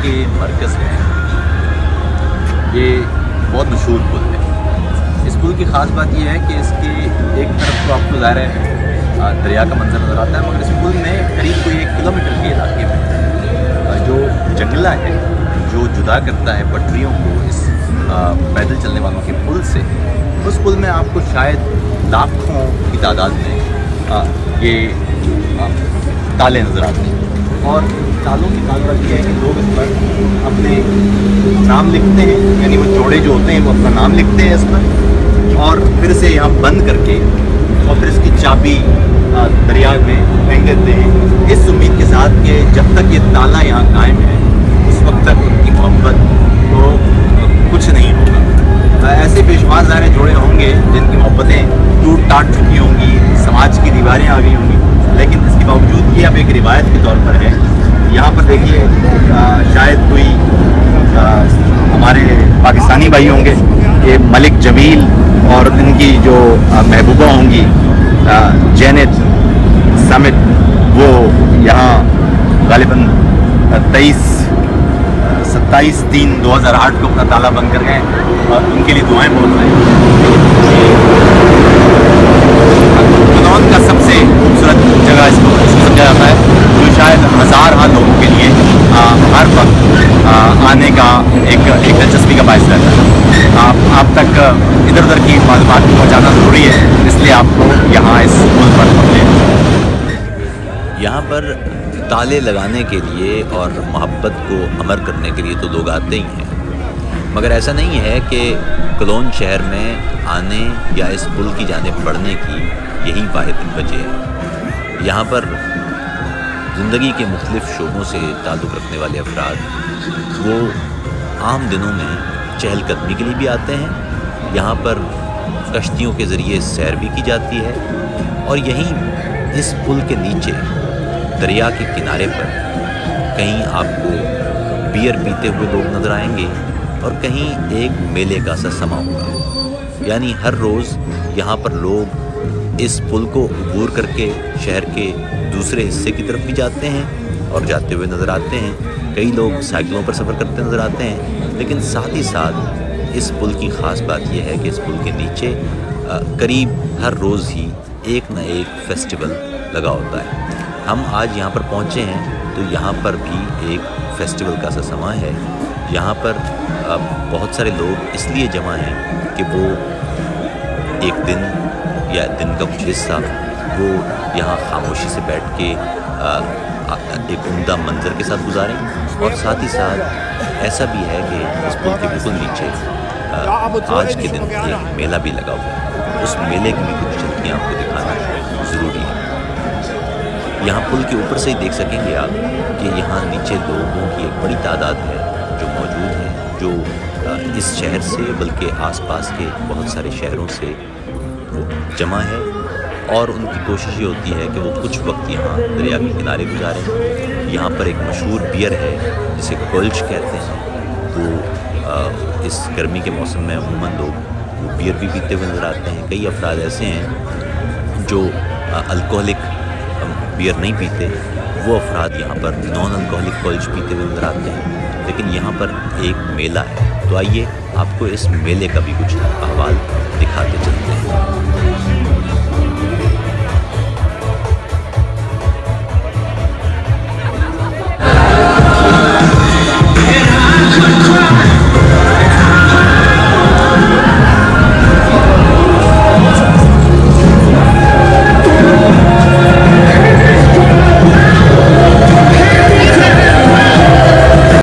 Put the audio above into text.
के मरकज़ में ये बहुत मशहूर पुल है। इस पुल की ख़ास बात यह है कि इसकी एक तरफ तो आपको ज़ाहिर है दरिया का मंजर नज़र आता है, मगर इस पुल में करीब कोई 1 किलोमीटर के इलाके में जो जंगला है जो जुदा करता है पटरियों को इस पैदल चलने वालों के पुल से, उस पुल में आपको शायद लाखों की तादाद में ये ताले नज़र आते हैं। और तालों की खास बात यह है कि लोग इस पर अपने नाम लिखते हैं, यानी वो जोड़े जो होते हैं वो अपना नाम लिखते हैं इस पर और फिर से यहाँ बंद करके और फिर इसकी चाबी दरिया में फेंक देते हैं, इस उम्मीद के साथ कि जब तक ये ताला यहाँ कायम है उस वक्त तक उनकी मोहब्बत को कुछ नहीं होगा। ऐसे बेशुमार ज़ाहिर जोड़े होंगे जिनकी मोहब्बतें टूट टाट चुकी होंगी, समाज की दीवारें आ गई होंगी, लेकिन इसके बावजूद ये अब एक रिवायत के तौर पर है। यहाँ पर देखिए शायद कोई हमारे पाकिस्तानी भाई होंगे, ये मलिक जमील और इनकी जो महबूबा होंगी जैनेत समित, वो यहाँ गालिबन 27/3/2008 को अपना ताला बंद कर गए और उनके लिए दुआएं बोल रहे हैं। कलौन का सबसे खूबसूरत जगह इसको समझा जाता है, जो शायद हज़ार लोगों के लिए हर वक्त आने का एक दिलचस्पी का बायस रहता है। आप तक इधर उधर की मालूमात पहुँचाना ज़रूरी है, इसलिए आपको यहाँ इस पुल पर यहाँ पर ताले लगाने के लिए और मोहब्बत को अमर करने के लिए तो लोग आते ही हैं, मगर ऐसा नहीं है कि कलोन शहर में आने या इस पुल की जानिब बढ़ने की यही वाहिद वजह है। यहाँ पर ज़िंदगी के मुख्तलिफ़ शोबों से ताल्लुक़ रखने वाले अफराद वो आम दिनों में चहलकदमी के लिए भी आते हैं। यहाँ पर कश्तियों के ज़रिए सैर भी की जाती है और यहीं इस पुल के नीचे दरिया के किनारे पर कहीं आपको बियर पीते हुए लोग नज़र आएंगे और कहीं एक मेले का सा समा होगा। यानी हर रोज़ यहाँ पर लोग इस पुल को अबूर करके शहर के दूसरे हिस्से की तरफ भी जाते हैं और जाते हुए नज़र आते हैं। कई लोग साइकिलों पर सफ़र करते नज़र आते हैं, लेकिन साथ ही साथ इस पुल की ख़ास बात यह है कि इस पुल के नीचे करीब हर रोज़ ही एक न एक फेस्टिवल लगा होता है। हम आज यहाँ पर पहुँचे हैं तो यहाँ पर भी एक फेस्टिवल का सा समा है। यहाँ पर बहुत सारे लोग इसलिए जमा हैं कि वो एक दिन या दिन का कुछ हिस्सा वो यहाँ खामोशी से बैठ के एक उम्दा मंजर के साथ गुजारें, और साथ ही साथ ऐसा भी है कि इस पुल के बिल्कुल नीचे आज के दिन एक मेला भी लगा हुआ है। उस मेले की भी कुछ झलकियाँ आपको दिखाना ज़रूरी है। यहाँ पुल के ऊपर से ही देख सकेंगे आप कि यहाँ नीचे लोगों की एक बड़ी तादाद है जो मौजूद हैं, जो इस शहर से बल्कि आसपास के बहुत सारे शहरों से वो जमा है और उनकी कोशिश ये होती है कि वो कुछ वक्त यहाँ दरिया के किनारे गुजारें। यहाँ पर एक मशहूर बियर है जिसे कोल्च कहते हैं, तो इस गर्मी के मौसम में अमूमन लोग वो बियर भी पीते हुए नज़र आते हैं। कई अफराद ऐसे हैं जो अल्कोहलिक बियर नहीं पीते, वो अफराद यहाँ पर नॉन अल्कोहलिक कोल्च पीते हुए नज़र आते हैं। लेकिन यहाँ पर एक मेला है, तो आइए आपको इस मेले का भी कुछ अहवाल दिखाते चलते हैं।